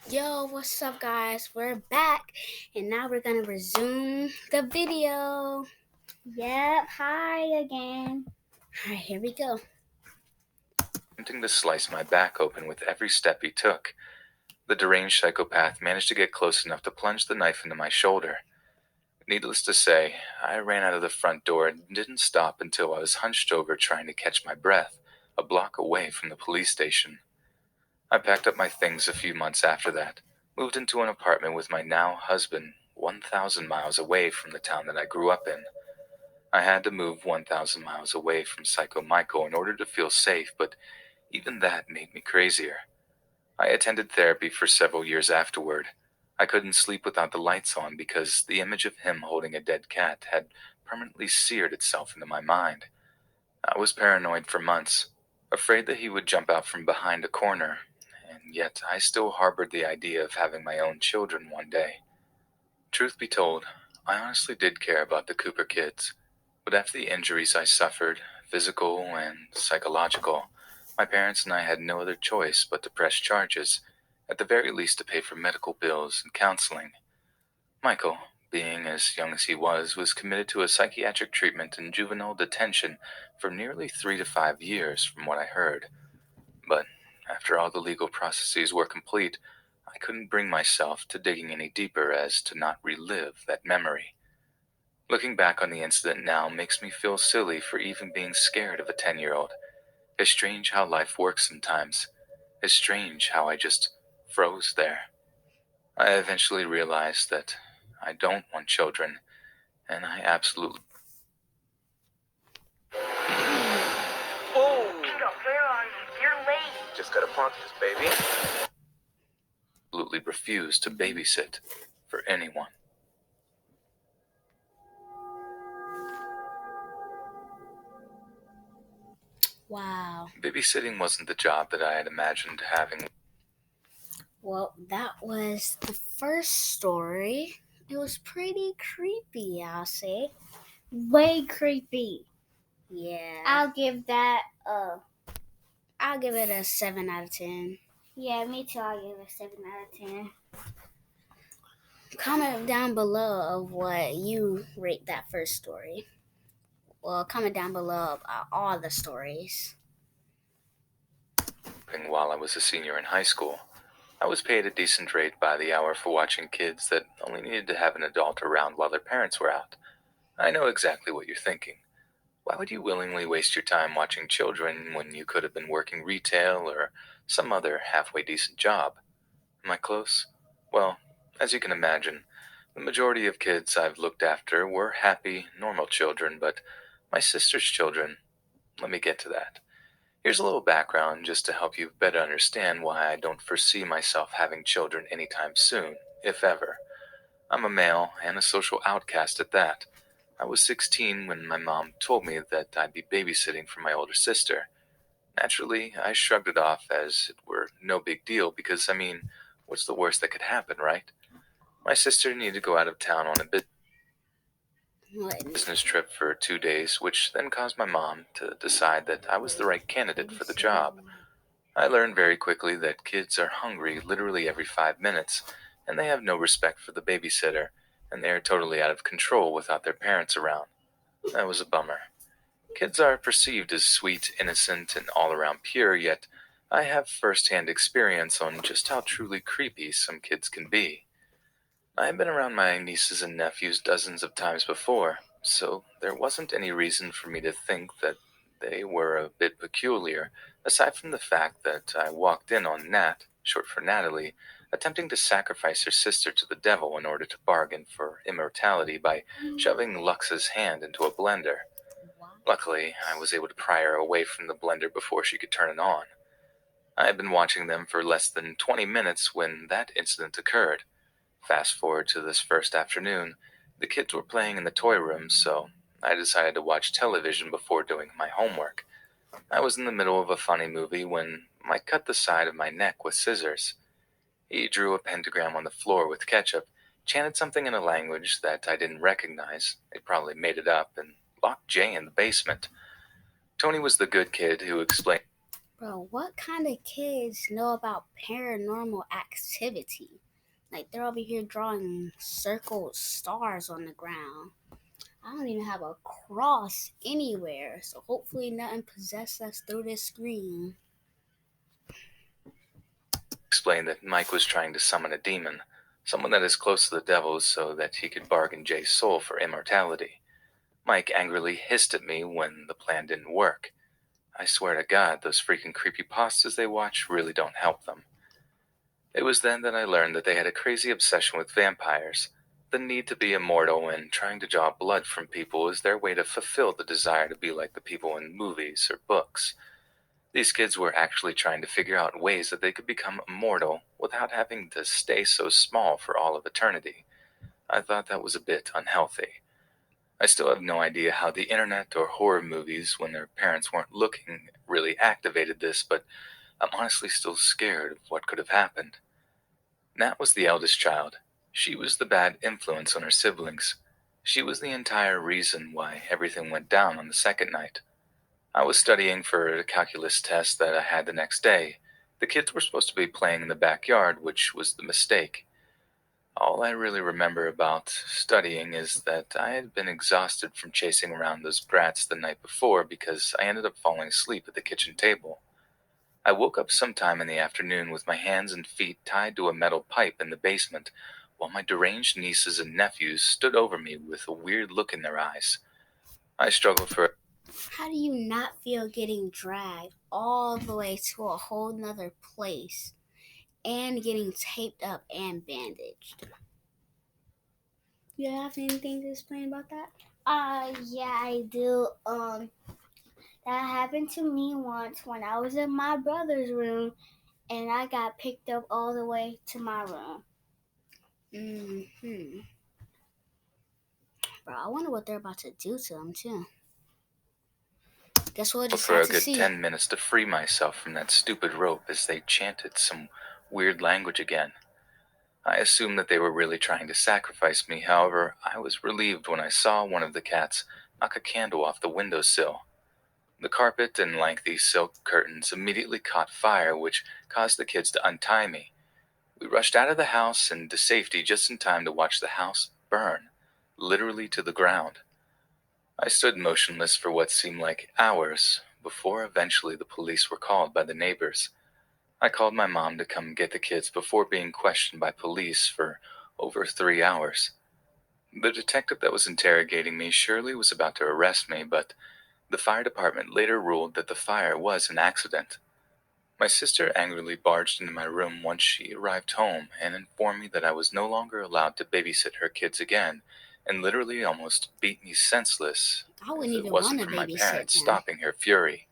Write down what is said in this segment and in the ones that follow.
Yo, what's up, guys? We're back, and now we're gonna resume the video. Yep, hi again. Alright, here we go. Attempting to slice my back open with every step he took. The deranged psychopath managed to get close enough to plunge the knife into my shoulder. Needless to say, I ran out of the front door and didn't stop until I was hunched over trying to catch my breath, a block away from the police station. I packed up my things a few months after that, moved into an apartment with my now husband, 1,000 miles away from the town that I grew up in. I had to move 1,000 miles away from Psycho Michael in order to feel safe, but even that made me crazier. I attended therapy for several years afterward. I couldn't sleep without the lights on because the image of him holding a dead cat had permanently seared itself into my mind. I was paranoid for months, afraid that he would jump out from behind a corner, and yet I still harbored the idea of having my own children one day. Truth be told, I honestly did care about the Cooper kids, but after the injuries I suffered, physical and psychological, my parents and I had no other choice but to press charges, at the very least to pay for medical bills and counseling. Michael, being as young as he was committed to a psychiatric treatment in juvenile detention for nearly 3 to 5 years, from what I heard. But after all the legal processes were complete, I couldn't bring myself to digging any deeper as to not relive that memory. Looking back on the incident now makes me feel silly for even being scared of a 10-year-old. It's strange how life works sometimes. It's strange how I just froze there. I eventually realized that I don't want children, and I absolutely Oh! Kingo, where are you? You're late. Just gotta park this, baby. refuse to babysit for anyone. Wow. Babysitting wasn't the job that I had imagined having. Well, that was the first story. It was pretty creepy, I'll say. Way creepy. Yeah. I'll give that I'll give it a 7 out of 10. yeah, me too. I'll give it a 7 out of 10. Comment down below of what you rate that first story. Well, comment down below about all the stories. While I was a senior in high school, I was paid a decent rate by the hour for watching kids that only needed to have an adult around while their parents were out. I know exactly what you're thinking. Why would you willingly waste your time watching children when you could have been working retail or some other halfway decent job? Am I close? Well, as you can imagine, the majority of kids I've looked after were happy, normal children, but my sister's children, let me get to that. Here's a little background just to help you better understand why I don't foresee myself having children anytime soon, if ever. I'm a male and a social outcast at that. I was 16 when my mom told me that I'd be babysitting for my older sister. Naturally, I shrugged it off as it were no big deal because, what's the worst that could happen, right? My sister needed to go out of town on a What? business trip for 2 days, which then caused my mom to decide that I was the right candidate for the job. I learned very quickly that kids are hungry literally every 5 minutes, and they have no respect for the babysitter, and they are totally out of control without their parents around. That was a bummer. Kids are perceived as sweet, innocent, and all around pure, yet I have first-hand experience on just how truly creepy some kids can be. I have been around my nieces and nephews dozens of times before, so there wasn't any reason for me to think that they were a bit peculiar, aside from the fact that I walked in on Nat, short for Natalie, attempting to sacrifice her sister to the devil in order to bargain for immortality by shoving Lux's hand into a blender. Luckily, I was able to pry her away from the blender before she could turn it on. I had been watching them for less than 20 minutes when that incident occurred. Fast forward to this first afternoon, the kids were playing in the toy room, so I decided to watch television before doing my homework. I was in the middle of a funny movie when Mike cut the side of my neck with scissors. He drew a pentagram on the floor with ketchup, chanted something in a language that I didn't recognize, they probably made it up, and locked Jay in the basement. Tony was the good kid who explained Bro, what kind of kids know about paranormal activity? Like they're over here drawing circled stars on the ground. I don't even have a cross anywhere, so hopefully nothing possessed us through this screen. Explained that Mike was trying to summon a demon, someone that is close to the devil so that he could bargain Jay's soul for immortality. Mike angrily hissed at me when the plan didn't work. I swear to God, those freaking creepypastas they watch really don't help them. It was then that I learned that they had a crazy obsession with vampires. The need to be immortal and trying to draw blood from people is their way to fulfill the desire to be like the people in movies or books. These kids were actually trying to figure out ways that they could become immortal without having to stay so small for all of eternity. I thought that was a bit unhealthy. I still have no idea how the internet or horror movies, when their parents weren't looking, really activated this, but I'm honestly still scared of what could have happened. Nat was the eldest child. She was the bad influence on her siblings. She was the entire reason why everything went down on the second night. I was studying for a calculus test that I had the next day. The kids were supposed to be playing in the backyard, which was the mistake. All I really remember about studying is that I had been exhausted from chasing around those brats the night before because I ended up falling asleep at the kitchen table. I woke up sometime in the afternoon with my hands and feet tied to a metal pipe in the basement, while my deranged nieces and nephews stood over me with a weird look in their eyes. I struggled for. How do you not feel getting dragged all the way to a whole nother place and getting taped up and bandaged? You have anything to explain about that? Yeah, I do. That happened to me once when I was in my brother's room and I got picked up all the way to my room. Mm-hmm. Bro, I wonder what they're about to do to him, too. Guess we'll just For have a to good see. 10 minutes to free myself from that stupid rope as they chanted some weird language again. I assumed that they were really trying to sacrifice me, however, I was relieved when I saw one of the cats knock a candle off the windowsill. The carpet and lengthy silk curtains immediately caught fire, which caused the kids to untie me. We rushed out of the house and to safety just in time to watch the house burn, literally to the ground. I stood motionless for what seemed like hours before eventually the police were called by the neighbors. I called my mom to come get the kids before being questioned by police for over 3 hours. The detective that was interrogating me surely was about to arrest me, but the fire department later ruled that the fire was an accident. My sister angrily barged into my room once she arrived home and informed me that I was no longer allowed to babysit her kids again, and literally almost beat me senseless I if wouldn't it even want wasn't to for my babysit parents them. stopping her fury.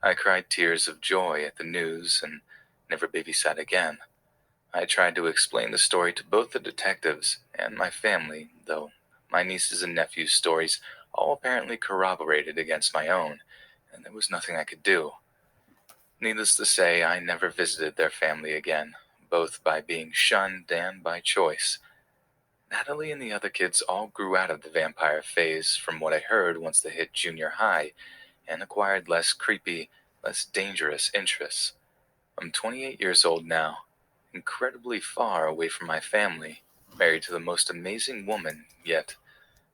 I cried tears of joy at the news and never babysat again. I tried to explain the story to both the detectives and my family, though my nieces and nephews' stories all apparently corroborated against my own, and there was nothing I could do. Needless to say, I never visited their family again, both by being shunned and by choice. Natalie and the other kids all grew out of the vampire phase from what I heard once they hit junior high and acquired less creepy, less dangerous interests. I'm 28 years old now, incredibly far away from my family, married to the most amazing woman, yet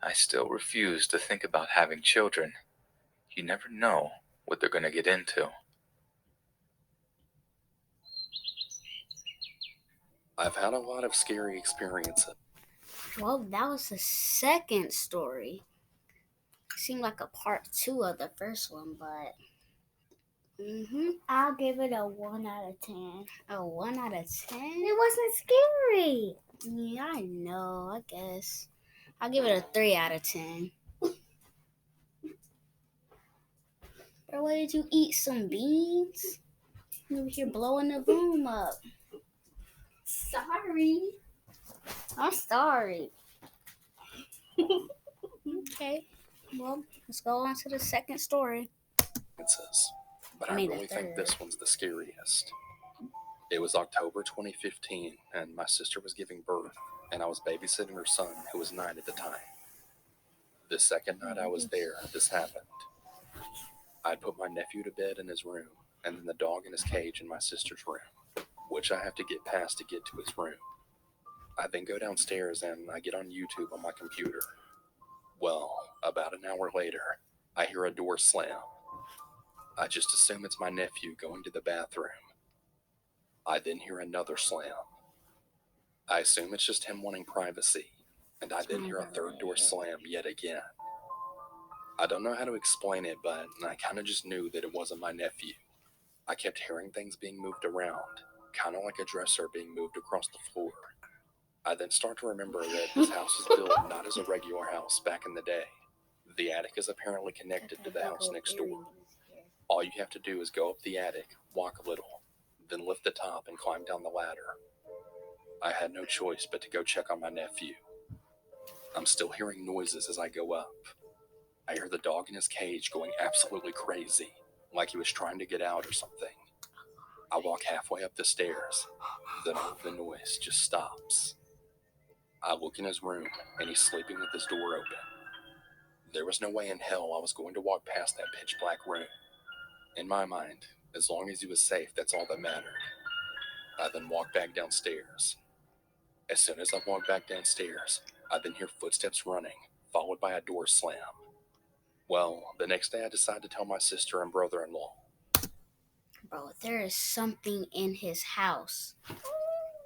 I still refuse to think about having children. You never know what they're going to get into. I've had a lot of scary experiences. Well, that was the second story. Seemed like a part two of the first one, but. I'll give it a 1 out of 10. A 1 out of 10? It wasn't scary. Yeah, I know, I guess. I'll give it a 3 out of 10. Or what did you eat? Some beans? You over here blowing the room up. Sorry. I'm sorry. Okay. Well, let's go on to the second story. But I I mean, the really think third. this one's the scariest. It was October 2015, and my sister was giving birth, and I was babysitting her son, who was 9 at the time. The second night I was there, this happened. I'd put my nephew to bed in his room, and then the dog in his cage in my sister's room, which I have to get past to get to his room. I then go downstairs and I get on YouTube on my computer. Well, about an hour later, I hear a door slam. I just assume it's my nephew going to the bathroom. I then hear another slam. I assume it's just him wanting privacy, and I then hear a third door slam yet again. I don't know how to explain it, but I kind of just knew that it wasn't my nephew. I kept hearing things being moved around, kind of like a dresser being moved across the floor. I then start to remember that this house was built not as a regular house back in the day. The attic is apparently connected to the house next door. All you have to do is go up the attic, walk a little, then lift the top and climb down the ladder. I had no choice but to go check on my nephew. I'm still hearing noises as I go up. I hear the dog in his cage going absolutely crazy, like he was trying to get out or something. I walk halfway up the stairs, then all of the noise just stops. I look in his room, and he's sleeping with his door open. There was no way in hell I was going to walk past that pitch black room. In my mind, as long as he was safe, that's all that mattered. I then walk back downstairs. As soon as I walk back downstairs, I then hear footsteps running, followed by a door slam. Well, the next day I decide to tell my sister and brother-in-law. Bro, there is something in his house.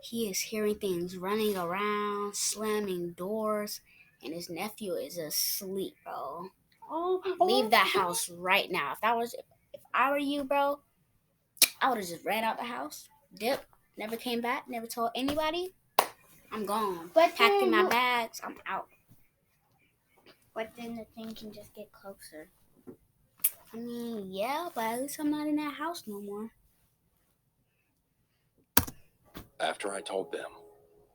He is hearing things running around, slamming doors, and his nephew is asleep, bro. Leave that house right now. If I were you, bro, I would have just ran out the house, dipped, never came back, never told anybody. I'm gone. But Packing my then, bags, I'm out. but then the thing can just get closer. I mean, yeah, but at least I'm not in that house no more. After I told them,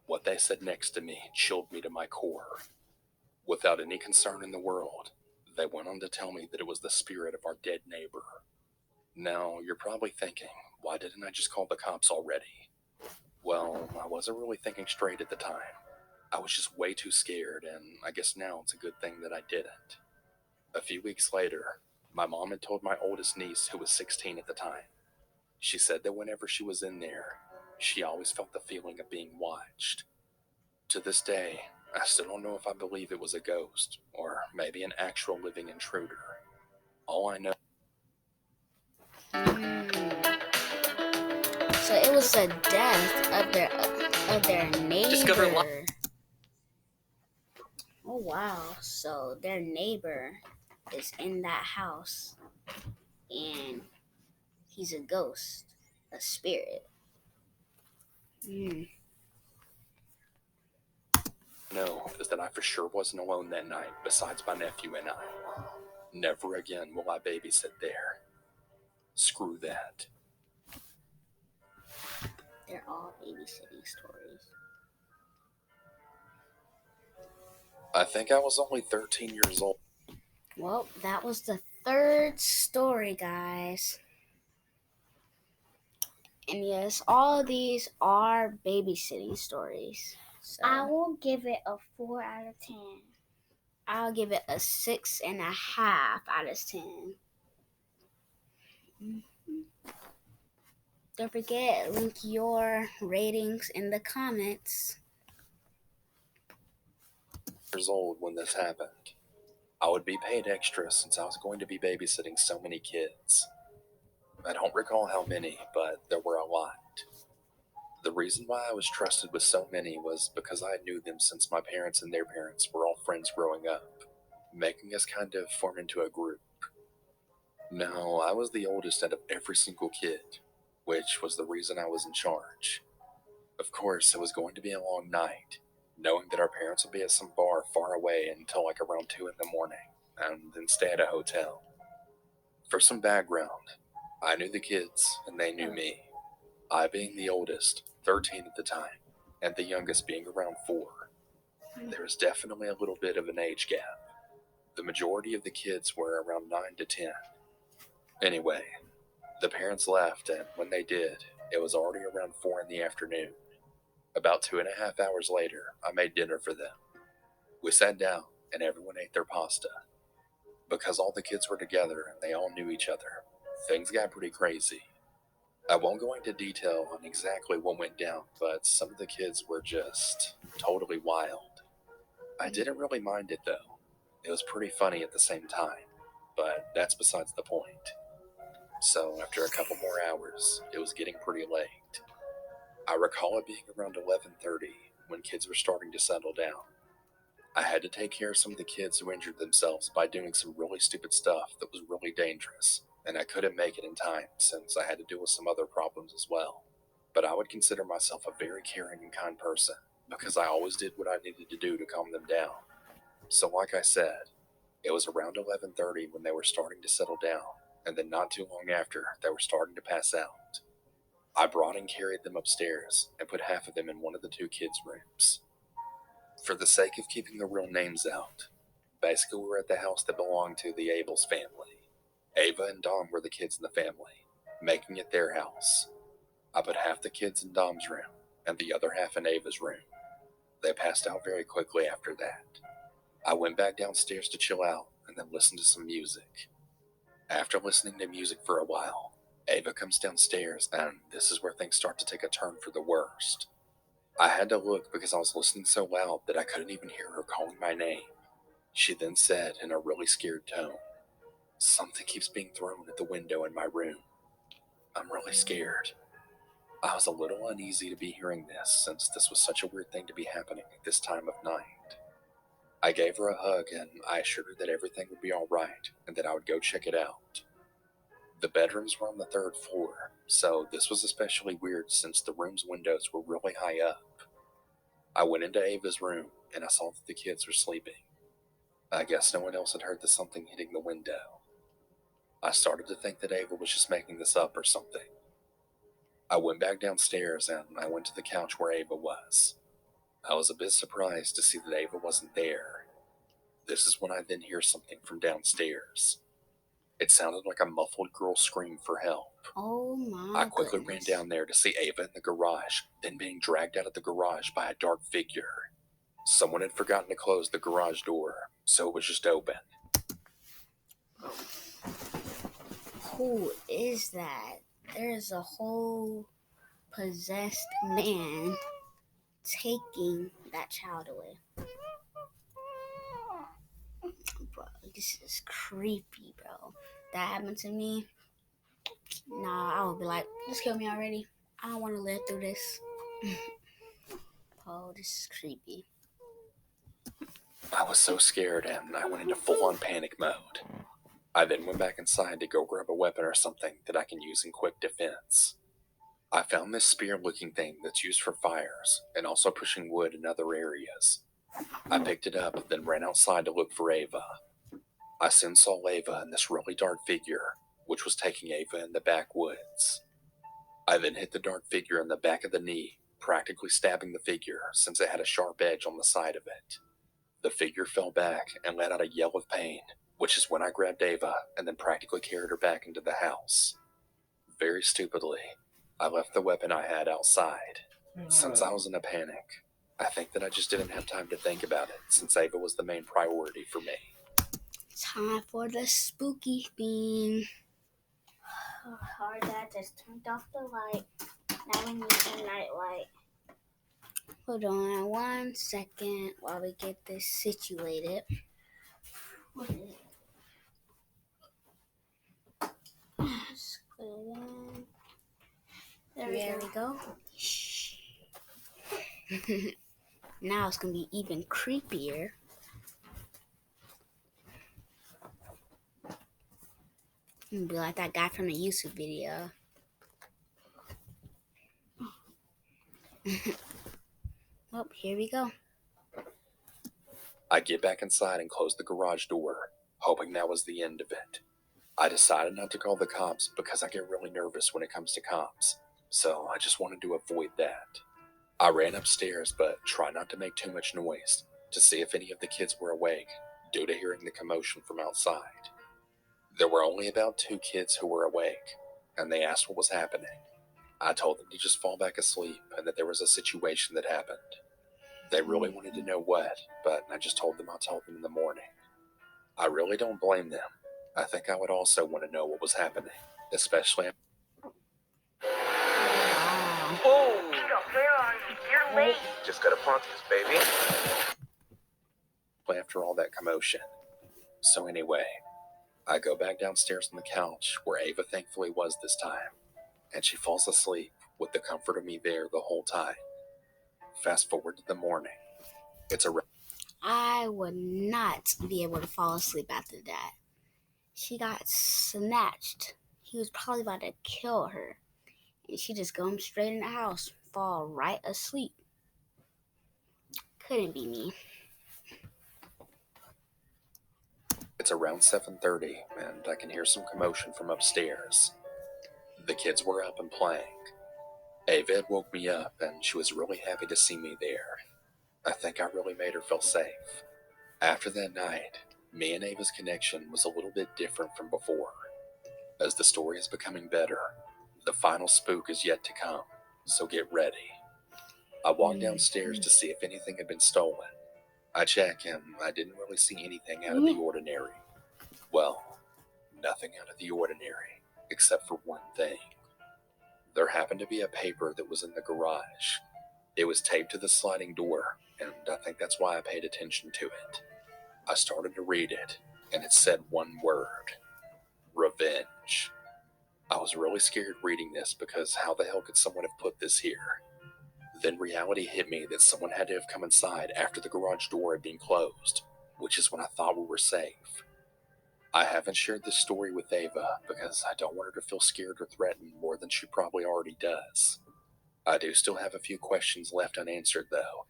what they said next to me chilled me to my core. Without any concern in the world, they went on to tell me that it was the spirit of our dead neighbor. Now, you're probably thinking, why didn't I just call the cops already? Well, I wasn't really thinking straight at the time. I was just way too scared, and I guess now it's a good thing that I didn't. A few weeks later, my mom had told my oldest niece, who was 16 at the time. She said that whenever she was in there, she always felt the feeling of being watched. To this day, I still don't know if I believe it was a ghost, or maybe an actual living intruder. All I know. So it was the death of their neighbor. Oh wow! So their neighbor is in that house, and he's a ghost, a spirit. Know is that I for sure wasn't alone that night, besides my nephew and I. Never again will I babysit there. Screw that. They're all babysitting stories. I think I was only 13 years old. Well, that was the third story, guys. And yes, all of these are babysitting stories. So I will give it a 4 out of 10. I'll give it a 6.5 out of 10. Don't forget, link your ratings in the comments. Years old when this happened. I would be paid extra since I was going to be babysitting so many kids. I don't recall how many, but there were a lot. The reason why I was trusted with so many was because I knew them since my parents and their parents were all friends growing up, making us kind of form into a group. Now, I was the oldest out of every single kid, which was the reason I was in charge. Of course, it was going to be a long night, knowing that our parents would be at some bar far away until like around 2 in the morning, and then stay at a hotel. For some background, I knew the kids, and they knew me. I being the oldest, 13 at the time, and the youngest being around 4. There was definitely a little bit of an age gap. The majority of the kids were around 9 to 10. Anyway, the parents left, and when they did, it was already around 4 in the afternoon. About 2.5 hours later, I made dinner for them. We sat down, and everyone ate their pasta. Because all the kids were together and they all knew each other, things got pretty crazy. I won't go into detail on exactly what went down, but some of the kids were just totally wild. I didn't really mind it though. It was pretty funny at the same time, but that's besides the point. So after a couple more hours, it was getting pretty late. I recall it being around 11:30 when kids were starting to settle down. I had to take care of some of the kids who injured themselves by doing some really stupid stuff that was really dangerous, and I couldn't make it in time since I had to deal with some other problems as well. But I would consider myself a very caring and kind person because I always did what I needed to do to calm them down. So like I said, it was around 11:30 when they were starting to settle down, and then not too long after, they were starting to pass out. I brought and carried them upstairs and put half of them in one of the two kids' rooms. For the sake of keeping the real names out, basically we were at the house that belonged to the Abels family. Ava and Dom were the kids in the family, making it their house. I put half the kids in Dom's room and the other half in Ava's room. They passed out very quickly after that. I went back downstairs to chill out and then listen to some music. After listening to music for a while, Ava comes downstairs, and this is where things start to take a turn for the worst. I had to look because I was listening so loud that I couldn't even hear her calling my name. She then said in a really scared tone, "Something keeps being thrown at the window in my room. I'm really scared." I was a little uneasy to be hearing this since this was such a weird thing to be happening at this time of night. I gave her a hug and I assured her that everything would be alright and that I would go check it out. The bedrooms were on the third floor, so this was especially weird since the room's windows were really high up. I went into Ava's room and I saw that the kids were sleeping. I guess no one else had heard the something hitting the window. I started to think that Ava was just making this up or something. I went back downstairs and I went to the couch where Ava was. I was a bit surprised to see that Ava wasn't there. This is when I then hear something from downstairs. It sounded like a muffled girl scream for help. Oh my I quickly goodness. ran down there to see Ava in the garage, then being dragged out of the garage by a dark figure. Someone had forgotten to close the garage door, so it was just open. Who is that? There's a whole possessed man taking that child away. Bro, this is creepy, bro. That happened to me. Nah, I would be like, just kill me already. I don't want to live through this. Oh, this is creepy. I was so scared and I went into full-on panic mode. I then went back inside to go grab a weapon or something that I can use in quick defense. I found this spear-looking thing that's used for fires and also pushing wood in other areas. I picked it up, then ran outside to look for Ava. I soon saw Ava and this really dark figure, which was taking Ava in the backwoods. I then hit the dark figure in the back of the knee, practically stabbing the figure since it had a sharp edge on the side of it. The figure fell back and let out a yell of pain, which is when I grabbed Ava and then practically carried her back into the house. Very stupidly, I left the weapon I had outside. Since I was in a panic, I think that I just didn't have time to think about it since Ava was the main priority for me. Time for the spooky theme. Our dad just turned off the light. Now we need a night light. Hold on 1 second while we get this situated. What is it? Just put it in. There There we go. Shh. Now it's gonna be even creepier. It'll be like that guy from the YouTube video. Well, here we go. I get back inside and close the garage door, hoping that was the end of it. I decided not to call the cops because I get really nervous when it comes to cops, so I just wanted to avoid that. I ran upstairs, but tried not to make too much noise to see if any of the kids were awake due to hearing the commotion from outside. There were only about 2 kids who were awake, and they asked what was happening. I told them to just fall back asleep and that there was a situation that happened. They really wanted to know what, but I just told them I'll tell them in the morning. I really don't blame them. I think I would also want to know what was happening. especially Wow. Oh! Bingo, where are you? You're late. Just gotta pawn this, baby. after all that commotion. So anyway, I go back downstairs on the couch where Ava thankfully was this time, and she falls asleep with the comfort of me there the whole time. Fast forward to the morning. It's a I would not be able to fall asleep after that. She got snatched. He was probably about to kill her. And she just go straight in the house, fall right asleep. Couldn't be me. It's around 7:30, and I can hear some commotion from upstairs. The kids were up and playing. Ava had woke me up, and she was really happy to see me there. I think I really made her feel safe. After that night, me and Ava's connection was a little bit different from before. As the story is becoming better, the final spook is yet to come, so get ready. I walked downstairs to see if anything had been stolen. I checked, and I didn't really see anything out of the ordinary. Well, nothing out of the ordinary, except for one thing. There happened to be a paper that was in the garage. It was taped to the sliding door, and I think that's why I paid attention to it. I started to read it, and it said one word: revenge. I was really scared reading this because how the hell could someone have put this here? Then reality hit me that someone had to have come inside after the garage door had been closed, which is when I thought we were safe. I haven't shared this story with Ava because I don't want her to feel scared or threatened more than she probably already does. I do still have a few questions left unanswered though.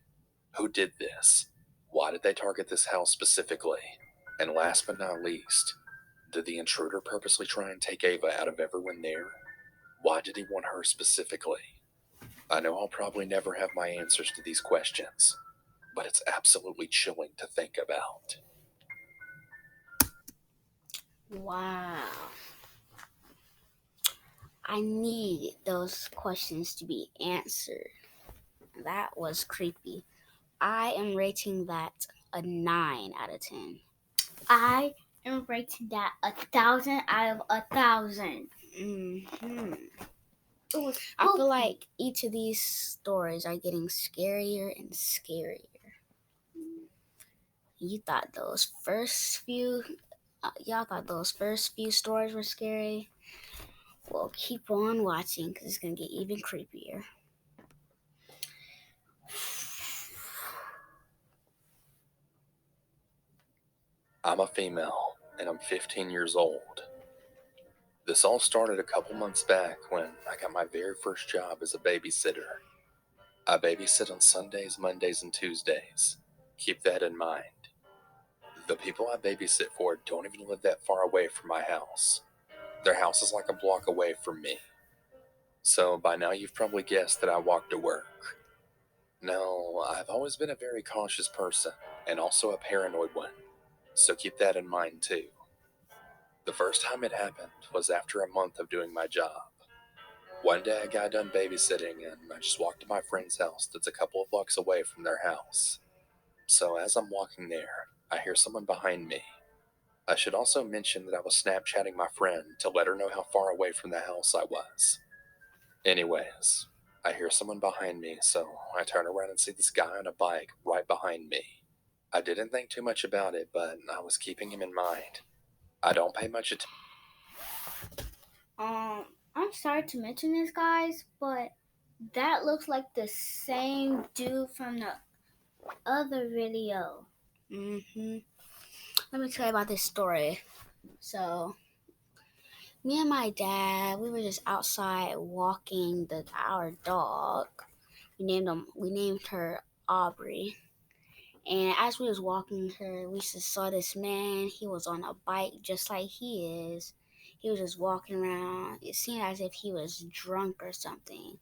Who did this? Why did they target this house specifically? And last but not least, did the intruder purposely try and take Ava out of everyone there? Why did he want her specifically? I know I'll probably never have my answers to these questions, but it's absolutely chilling to think about. Wow. I need those questions to be answered. That was creepy. I am rating that a 9 out of 10. I am rating that 1,000 out of 1,000. Mm-hmm. It was I feel spooky. like each of these stories are getting scarier and scarier. You thought those first few, y'all thought those first few stories were scary. Well, keep on watching because it's gonna get even creepier. I'm a female, and I'm 15 years old. This all started a couple months back when I got my very first job as a babysitter. I babysit on Sundays, Mondays, and Tuesdays. Keep that in mind. The people I babysit for don't even live that far away from my house. Their house is like a block away from me. So by now you've probably guessed that I walk to work. No, I've always been a very cautious person, and also a paranoid one, so keep that in mind too. The first time it happened was after a month of doing my job. One day I got done babysitting and I just walked to my friend's house that's a couple of blocks away from their house. So as I'm walking there, I hear someone behind me. I should also mention that I was Snapchatting my friend to let her know how far away from the house I was. Anyways, I hear someone behind me, so I turn around and see this guy on a bike right behind me. I didn't think too much about it, but I was keeping him in mind. I don't pay much attention. I'm sorry to mention this, guys, but that looks like the same dude from the other video. Mm-hmm. Let me tell you about this story. So, me and my dad, we were just outside walking our dog. We named her Aubrey. And as we was walking her, we just saw this man. He was on a bike just like he is. He was just walking around. It seemed as if he was drunk or something.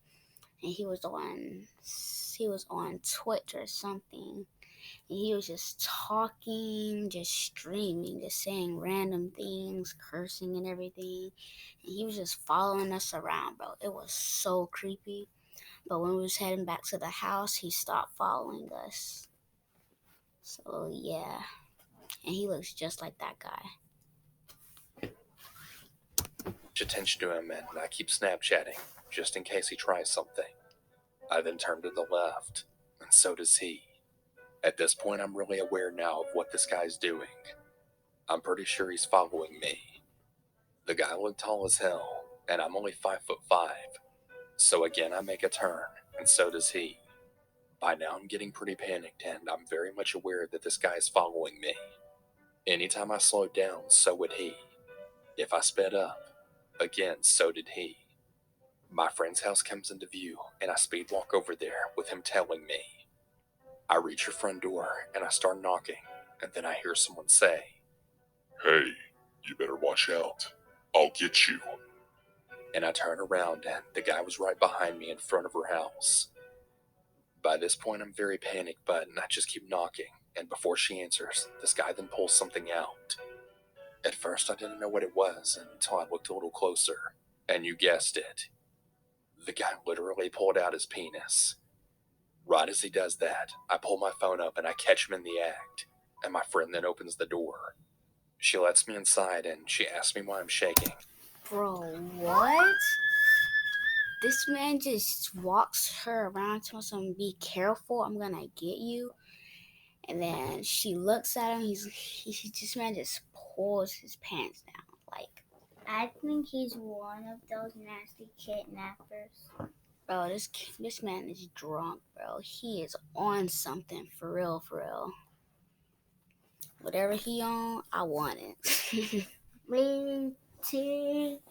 And he was on Twitch or something. And he was just talking, just streaming, just saying random things, cursing and everything. And he was just following us around, bro. It was so creepy. But when we was heading back to the house, he stopped following us. So yeah. And he looks just like that guy. attention to him and I keep Snapchatting just in case he tries something. I then turn to the left, and so does he. At this point, I'm really aware now of what this guy's doing. I'm pretty sure he's following me. The guy looked tall as hell, and I'm only 5'5". So again, I make a turn, and so does he. By now, I'm getting pretty panicked, and I'm very much aware that this guy is following me. Anytime I slowed down, so would he. If I sped up, again, so did he. My friend's house comes into view, and I speed walk over there with him telling me. I reach her front door, and I start knocking, and then I hear someone say, "Hey, you better watch out. I'll get you." and I turn around, and the guy was right behind me in front of her house. By this point, I'm very panicked, but I just keep knocking, and before she answers, this guy then pulls something out. At first, I didn't know what it was until I looked a little closer, and you guessed it. The guy literally pulled out his penis. Right as he does that, I pull my phone up and I catch him in the act, and my friend then opens the door. She lets me inside and she asks me why I'm shaking. Bro, what? This man just walks her around, tells him, "Be careful, I'm gonna get you." And then she looks at him. This man just pulls his pants down. Like, I think he's one of those nasty kidnappers. bro, this man is drunk, bro. He is on something for real, for real. Whatever he on, I want it. Me too.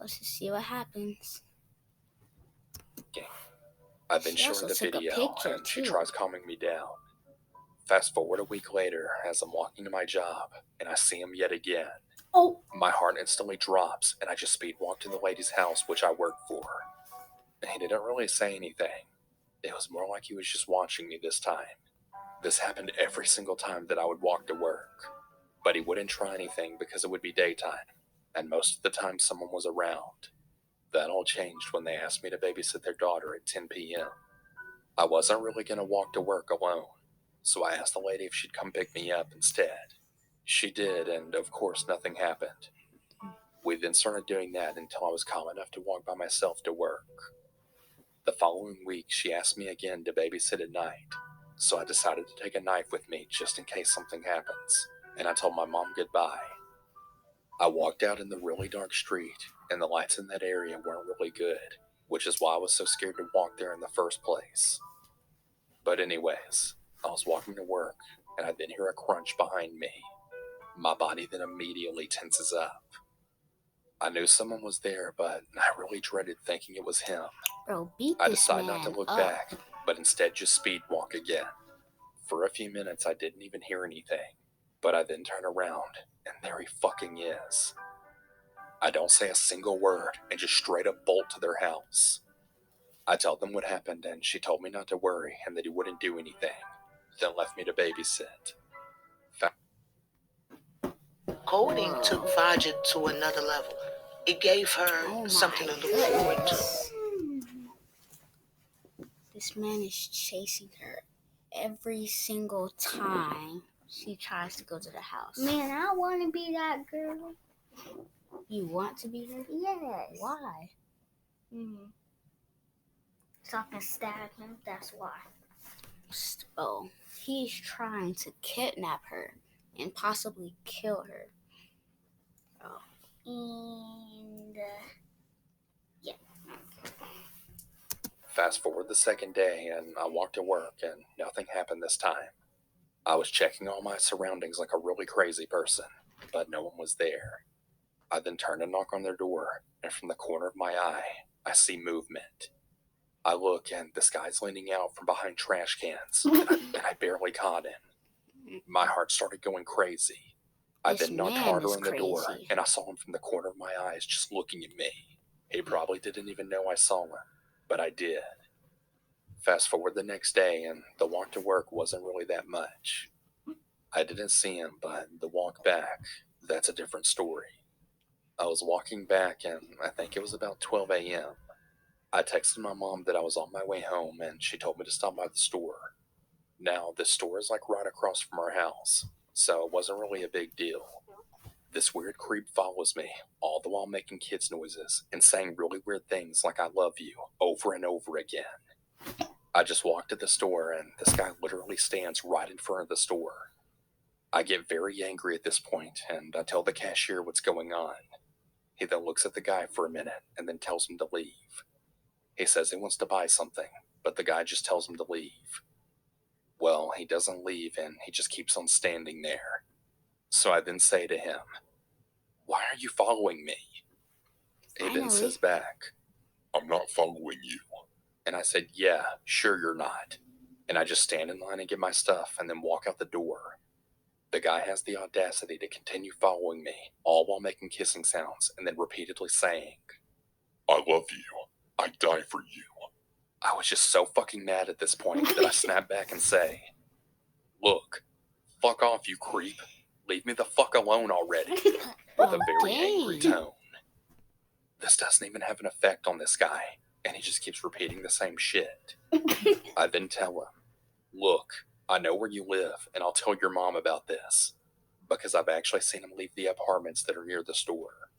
Let's just see what happens. I then She show also her the took a video picture, and she too. tries calming me down. Fast forward a week later as I'm walking to my job and I see him yet again. Oh, My heart instantly drops and I just speed walk to the lady's house which I work for. He didn't really say anything. It was more like he was just watching me this time. This happened every single time that I would walk to work. But he wouldn't try anything because it would be daytime, and most of the time someone was around. That all changed when they asked me to babysit their daughter at 10 p.m. I wasn't really going to walk to work alone, so I asked the lady if she'd come pick me up instead. She did, and of course nothing happened. We then started doing that until I was calm enough to walk by myself to work. The following week, she asked me again to babysit at night, so I decided to take a knife with me just in case something happens, and I told my mom goodbye. I walked out in the really dark street, and the lights in that area weren't really good, which is why I was so scared to walk there in the first place. But anyways, I was walking to work, and I then hear a crunch behind me. My body then immediately tenses up. I knew someone was there, but I really dreaded thinking it was him. bro, beat I this decide man not to look up. back, but instead just speed walk again. For a few minutes, I didn't even hear anything, but I then turn around, and there he fucking is. I don't say a single word and just straight up bolt to their house. I tell them what happened, and she told me not to worry and that he wouldn't do anything, then left me to babysit. Coding took Fajit to another level. It gave her Oh something my to look forward to. goodness. This man is chasing her every single time she tries to go to the house. Man, I want to be that girl. You want to be her? Yes. Why? So I can stab him. That's why. Oh, he's trying to kidnap her and possibly kill her. And yeah. Fast forward the second day, and I walked to work, and nothing happened this time. I was checking all my surroundings like a really crazy person, but no one was there. I then turn and knock on their door, and from the corner of my eye, I see movement. I look, and this guy's leaning out from behind trash cans, and I barely caught him. My heart started going crazy. I This then knocked man harder is on the door, crazy. and I saw him from the corner of my eyes just looking at me. He probably didn't even know I saw him, but I did. Fast forward the next day, and the walk to work wasn't really that much. I didn't see him, but the walk back, that's a different story. I was walking back, and I think it was about 12 a.m. I texted my mom that I was on my way home, and she told me to stop by the store. Now, the store is like right across from our house, so it wasn't really a big deal. This weird creep follows me, all the while making kids noises and saying really weird things like I love you over and over again. I just walk to the store and this guy literally stands right in front of the store. I get very angry at this point and I tell the cashier what's going on. He then looks at the guy for a minute and then tells him to leave. He says he wants to buy something, but the guy just tells him to leave. Well, he doesn't leave and he just keeps on standing there. So I then say to him, "Why are you following me?" He then Finally. says back, I'm not following you. and I said, "Yeah, sure you're not." And I just stand in line and get my stuff and then walk out the door. The guy has the audacity to continue following me, all while making kissing sounds and then repeatedly saying, I love you. I'd die for you. I was just so fucking mad at this point that I snap back and say, "Look, fuck off, you creep. Leave me the fuck alone already," with a very angry dang. tone. This doesn't even have an effect on this guy, and he just keeps repeating the same shit. I then tell him, "Look, I know where you live, and I'll tell your mom about this, because I've actually seen him leave the apartments that are near the store."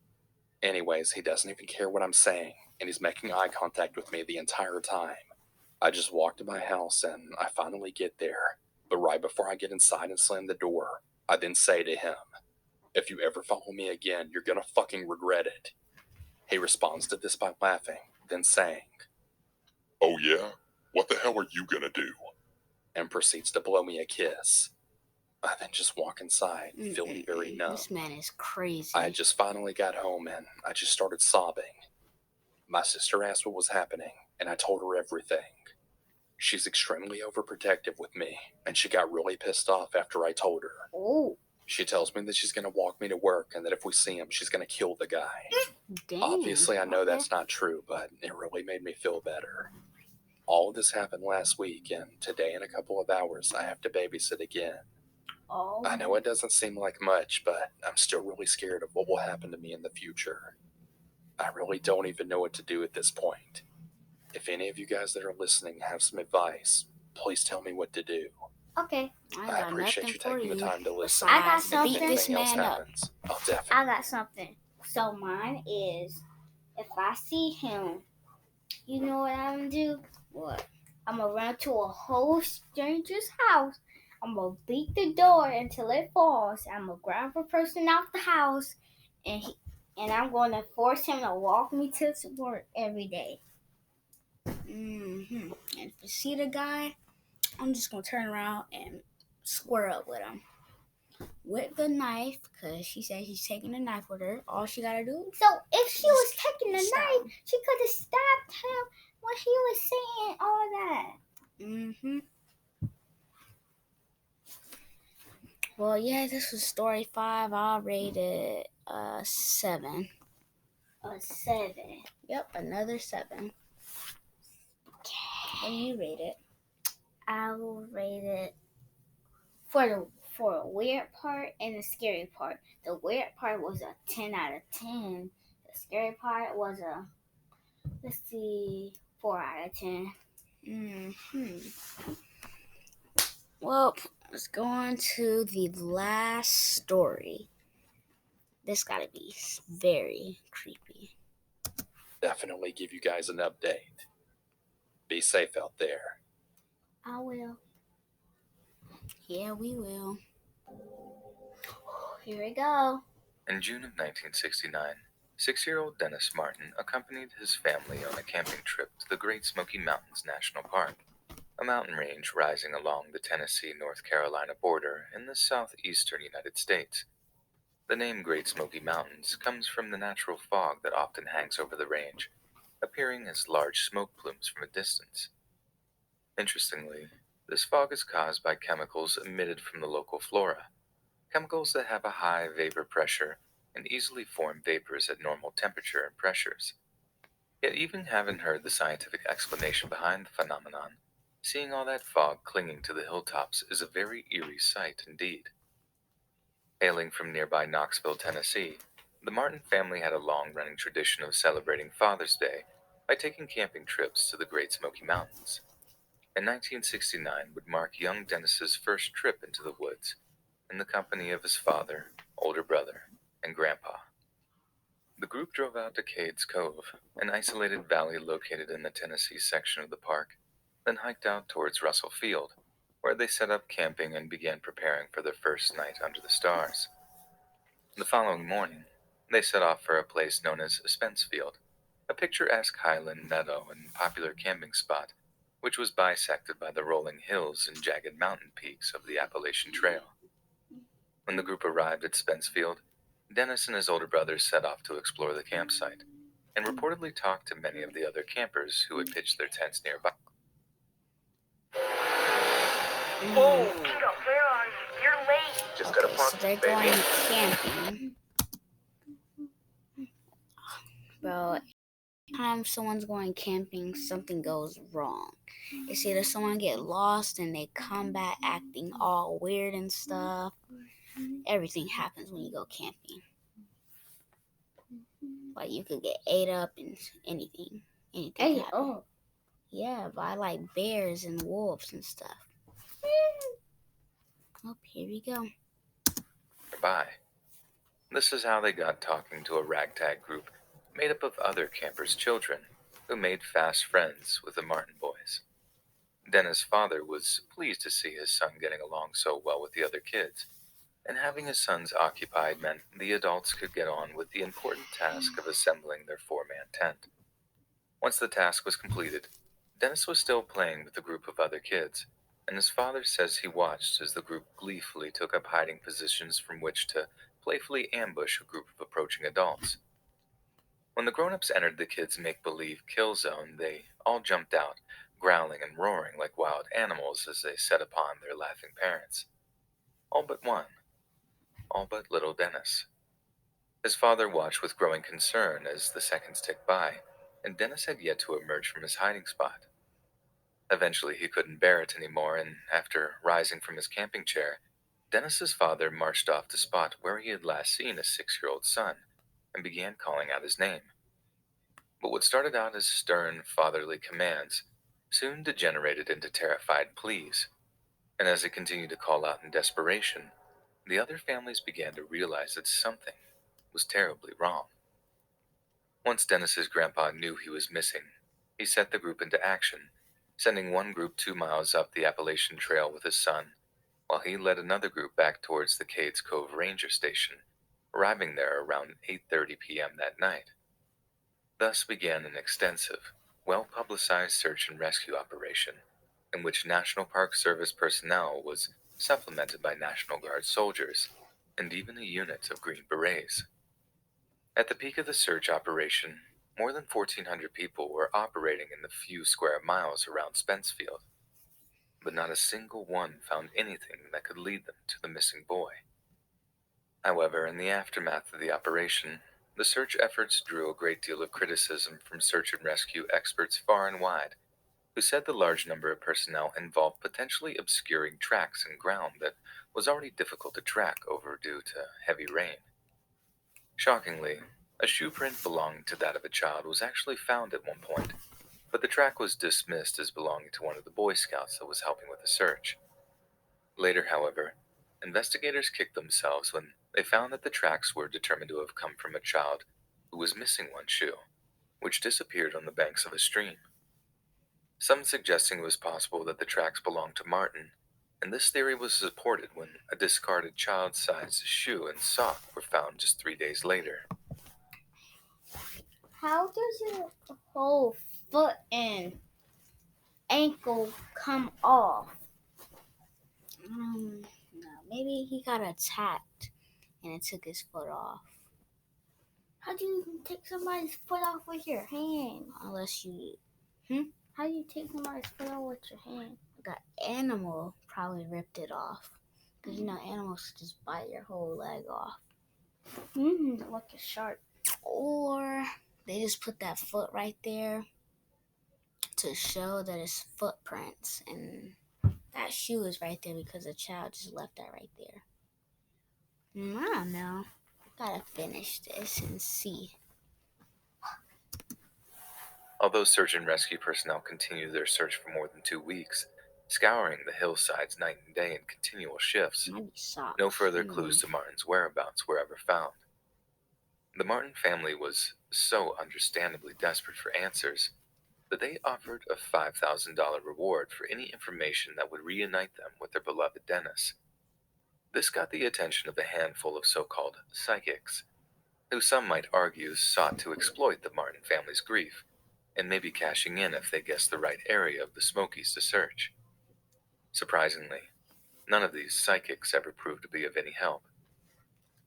Anyways, he doesn't even care what I'm saying, and he's making eye contact with me the entire time. I just walk to my house, and I finally get there, but right before I get inside and slam the door, I then say to him, "If you ever follow me again, you're gonna fucking regret it." He responds to this by laughing, then saying, Oh yeah? What the hell are you gonna do? and proceeds to blow me a kiss. I then just walk inside, feeling very numb. This man is crazy. I had just finally got home and I just started sobbing. My sister asked what was happening, and I told her everything. She's extremely overprotective with me, and she got really pissed off after I told her. Oh, She tells me that she's going to walk me to work and that if we see him, she's going to kill the guy. Dang. Obviously, I know that's not true, but it really made me feel better. All of this happened last week, and today in a couple of hours, I have to babysit again. oh. I know it doesn't seem like much, but I'm still really scared of what will happen to me in the future. I really don't even know what to do at this point. If any of you guys that are listening have some advice, please tell me what to do. Okay, I got appreciate nothing you for taking the you time to listen. I got besides something. beat If this anything else man up. happens, I'll definitely. I got something. So mine is, if I see him, you know what I'm gonna do? What? I'm gonna run to a whole stranger's house. I'm gonna beat the door until it falls. I'm gonna grab a person out the house, and I'm gonna force him to walk me to work every day. And if you see the guy, I'm just gonna turn around and square up with him with the knife, because she said she's taking the knife with her. All she gotta do. So if she was taking the Stop. knife, she could have stabbed him when he was saying all that. Well, yeah, this was story 5. I'll rate it 7. A 7. Yep, another 7. What do you rate it? I will rate it for a weird part and the scary part. The weird part was a 10 out of 10. The scary part was a 4 out of 10. Well, let's go on to the last story. This gotta be very creepy. Definitely give you guys an update. Be safe out there. I will. Yeah, we will. Here we go. In June of 1969, 6-year-old Dennis Martin accompanied his family on a camping trip to the Great Smoky Mountains National Park, a mountain range rising along the Tennessee-North Carolina border in the southeastern United States. The name Great Smoky Mountains comes from the natural fog that often hangs over the range, appearing as large smoke plumes from a distance. Interestingly, this fog is caused by chemicals emitted from the local flora, chemicals that have a high vapor pressure and easily form vapors at normal temperature and pressures. Yet even having heard the scientific explanation behind the phenomenon, seeing all that fog clinging to the hilltops is a very eerie sight indeed. Hailing from nearby Knoxville, Tennessee, the Martin family had a long-running tradition of celebrating Father's Day by taking camping trips to the Great Smoky Mountains. And 1969 would mark young Dennis's first trip into the woods, in the company of his father, older brother, and Grandpa. The group drove out to Cades Cove, an isolated valley located in the Tennessee section of the park, then hiked out towards Russell Field, where they set up camping and began preparing for their first night under the stars. The following morning, they set off for a place known as Spencefield, a picturesque highland meadow and popular camping spot, which was bisected by the rolling hills and jagged mountain peaks of the Appalachian Trail. When the group arrived at Spencefield, Dennis and his older brother set off to explore the campsite, and reportedly talked to many of the other campers who had pitched their tents nearby. Whoa! Peter, where are you? You're late. Just gotta Okay, park so they're this baby. going camping. Bro, anytime someone's going camping, something goes wrong. It's either someone get lost and they come back acting all weird and stuff. Everything happens when you go camping. Like you could get ate up and anything. Anything Hey, could happen. Yeah, by like bears and wolves and stuff. Oh, here we go. Nearby. This is how they got talking to a ragtag group made up of other campers' children who made fast friends with the Martin boys. Dennis' father was pleased to see his son getting along so well with the other kids, and having his sons occupied meant the adults could get on with the important task of assembling their four-man tent. Once the task was completed, Dennis was still playing with a group of other kids, and his father says he watched as the group gleefully took up hiding positions from which to playfully ambush a group of approaching adults. When the grown-ups entered the kids' make-believe kill zone, they all jumped out, growling and roaring like wild animals as they set upon their laughing parents. All but one. All but little Dennis. His father watched with growing concern as the seconds ticked by, and Dennis had yet to emerge from his hiding spot. Eventually, he couldn't bear it anymore, and after rising from his camping chair, Dennis's father marched off to spot where he had last seen his 6-year-old son and began calling out his name. But what started out as stern, fatherly commands soon degenerated into terrified pleas, and as he continued to call out in desperation, the other families began to realize that something was terribly wrong. Once Dennis's grandpa knew he was missing, he set the group into action, sending one group 2 miles up the Appalachian Trail with his son, while he led another group back towards the Cades Cove Ranger Station, arriving there around 8:30 p.m. that night. Thus began an extensive, well-publicized search and rescue operation, in which National Park Service personnel was supplemented by National Guard soldiers, and even a unit of Green Berets. At the peak of the search operation, more than 1,400 people were operating in the few square miles around Spencefield, but not a single one found anything that could lead them to the missing boy. However, in the aftermath of the operation, the search efforts drew a great deal of criticism from search and rescue experts far and wide, who said the large number of personnel involved potentially obscuring tracks in ground that was already difficult to track over due to heavy rain. Shockingly, a shoe print belonging to that of a child was actually found at one point, but the track was dismissed as belonging to one of the Boy Scouts that was helping with the search. Later, however, investigators kicked themselves when they found that the tracks were determined to have come from a child who was missing one shoe, which disappeared on the banks of a stream. Some suggesting it was possible that the tracks belonged to Martin, and this theory was supported when a discarded child-sized shoe and sock were found just 3 days later. How does your whole foot and ankle come off? No, maybe he got attacked and it took his foot off. How do you take somebody's foot off with your hand? Unless you How do you take somebody's foot off with your hand? got animal probably ripped it off. Because animals just bite your whole leg off. Like a shark. Or they just put that foot right there to show that it's footprints, and that shoe is right there because the child just left that right there. I don't know. Gotta finish this and see. Although search and rescue personnel continued their search for more than 2 weeks, scouring the hillsides night and day in continual shifts, Might be socks. no further clues to Martin's whereabouts were ever found. The Martin family was so understandably desperate for answers that they offered a $5,000 reward for any information that would reunite them with their beloved Dennis. This got the attention of a handful of so-called psychics, who some might argue sought to exploit the Martin family's grief, and maybe cashing in if they guessed the right area of the Smokies to search. Surprisingly, none of these psychics ever proved to be of any help.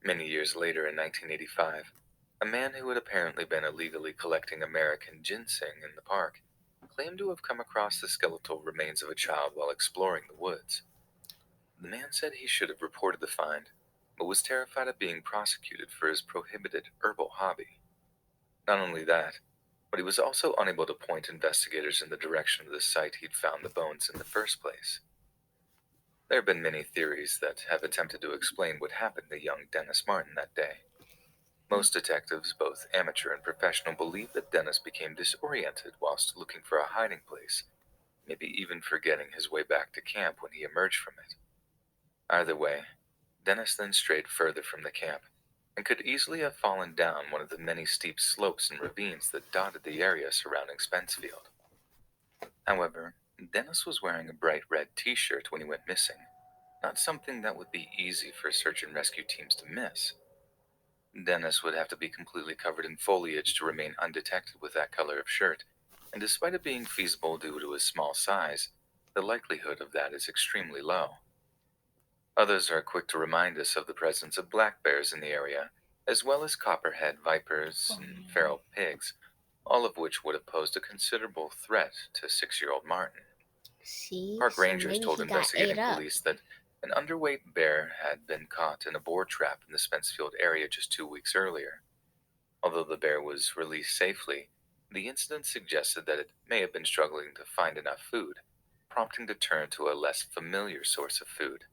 Many years later, in 1985, a man who had apparently been illegally collecting American ginseng in the park claimed to have come across the skeletal remains of a child while exploring the woods. The man said he should have reported the find, but was terrified of being prosecuted for his prohibited herbal hobby. Not only that, but he was also unable to point investigators in the direction of the site he'd found the bones in the first place. There have been many theories that have attempted to explain what happened to young Dennis Martin that day. Most detectives, both amateur and professional, believe that Dennis became disoriented whilst looking for a hiding place, maybe even forgetting his way back to camp when he emerged from it. Either way, Dennis then strayed further from the camp and could easily have fallen down one of the many steep slopes and ravines that dotted the area surrounding Spencefield. However, Dennis was wearing a bright red t-shirt when he went missing, not something that would be easy for search and rescue teams to miss. Dennis would have to be completely covered in foliage to remain undetected with that color of shirt, and despite it being feasible due to his small size, the likelihood of that is extremely low. Others are quick to remind us of the presence of black bears in the area, as well as copperhead vipers and feral pigs, all of which would have posed a considerable threat to 6-year-old Martin. See, Park so rangers maybe told he got ate investigating up. police that an underweight bear had been caught in a boar trap in the Spencefield area just 2 weeks earlier. Although the bear was released safely, the incident suggested that it may have been struggling to find enough food, prompting to turn to a less familiar source of food.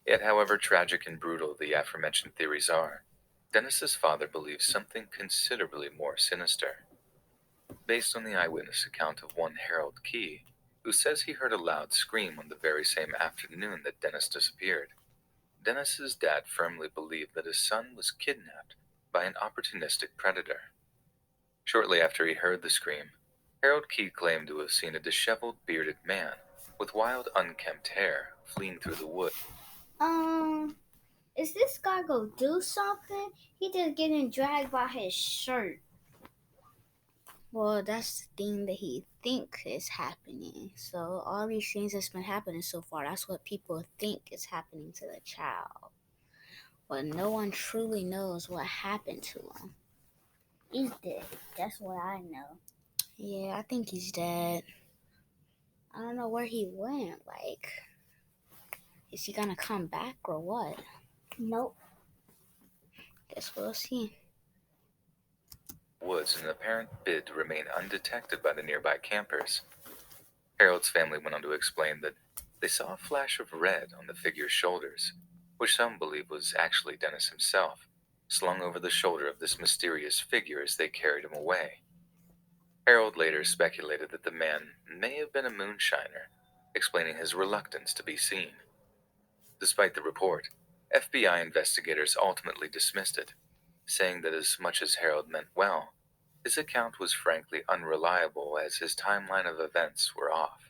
Yet, however tragic and brutal the aforementioned theories are, Dennis's father believes something considerably more sinister. Based on the eyewitness account of one Harold Key, who says he heard a loud scream on the very same afternoon that Dennis disappeared, Dennis's dad firmly believed that his son was kidnapped by an opportunistic predator. Shortly after he heard the scream, Harold Key claimed to have seen a disheveled, bearded man with wild, unkempt hair fleeing through the wood. Is this guy gonna do something? He just getting dragged by his shirt. Well, that's the thing that he think is happening. So all these things that's been happening so far, that's what people think is happening to the child. But no one truly knows what happened to him. He's dead. That's what I know. Yeah, I think he's dead. I don't know where he went. Like, is he gonna come back or what? Nope. Guess we'll see. Woods in an apparent bid to remain undetected by the nearby campers. Harold's family went on to explain that they saw a flash of red on the figure's shoulders, which some believe was actually Dennis himself, slung over the shoulder of this mysterious figure as they carried him away. Harold later speculated that the man may have been a moonshiner, explaining his reluctance to be seen. Despite the report, FBI investigators ultimately dismissed it, saying that as much as Harold meant well, his account was frankly unreliable as his timeline of events were off.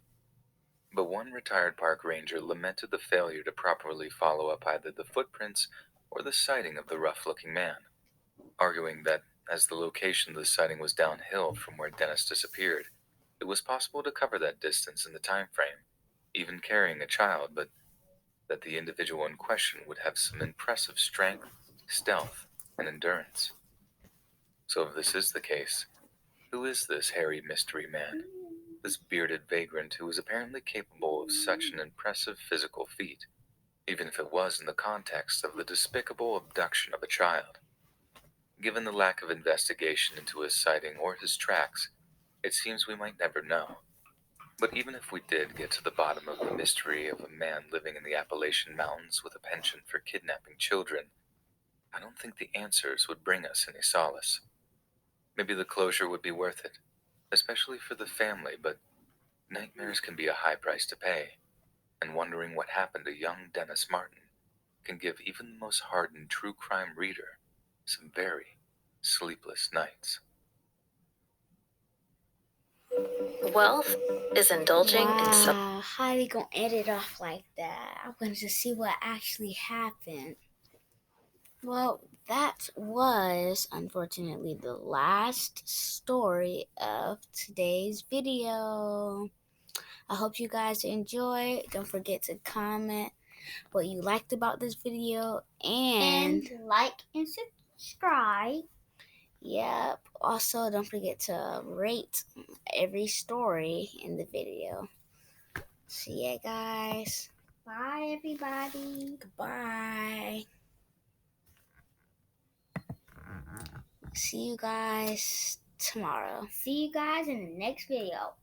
But one retired park ranger lamented the failure to properly follow up either the footprints or the sighting of the rough-looking man, arguing that as the location of the sighting was downhill from where Dennis disappeared, it was possible to cover that distance in the time frame, even carrying a child, but that the individual in question would have some impressive strength, stealth, and endurance. So if this is the case, who is this hairy mystery man? This bearded vagrant who is apparently capable of such an impressive physical feat, even if it was in the context of the despicable abduction of a child. Given the lack of investigation into his sighting or his tracks, it seems we might never know. But even if we did get to the bottom of the mystery of a man living in the Appalachian Mountains with a penchant for kidnapping children, I don't think the answers would bring us any solace. Maybe the closure would be worth it, especially for the family, but nightmares can be a high price to pay, and wondering what happened to young Dennis Martin can give even the most hardened true crime reader some very sleepless nights. Wealth is indulging in Wow, how they gonna end it off like that? I wanted to see what actually happened. Well, that was unfortunately the last story of today's video. I hope you guys enjoyed. Don't forget to comment what you liked about this video and like and subscribe. yep. Also, don't forget to rate every story in the video. See ya, guys. Bye, everybody. Goodbye. See you guys tomorrow. See you guys in the next video.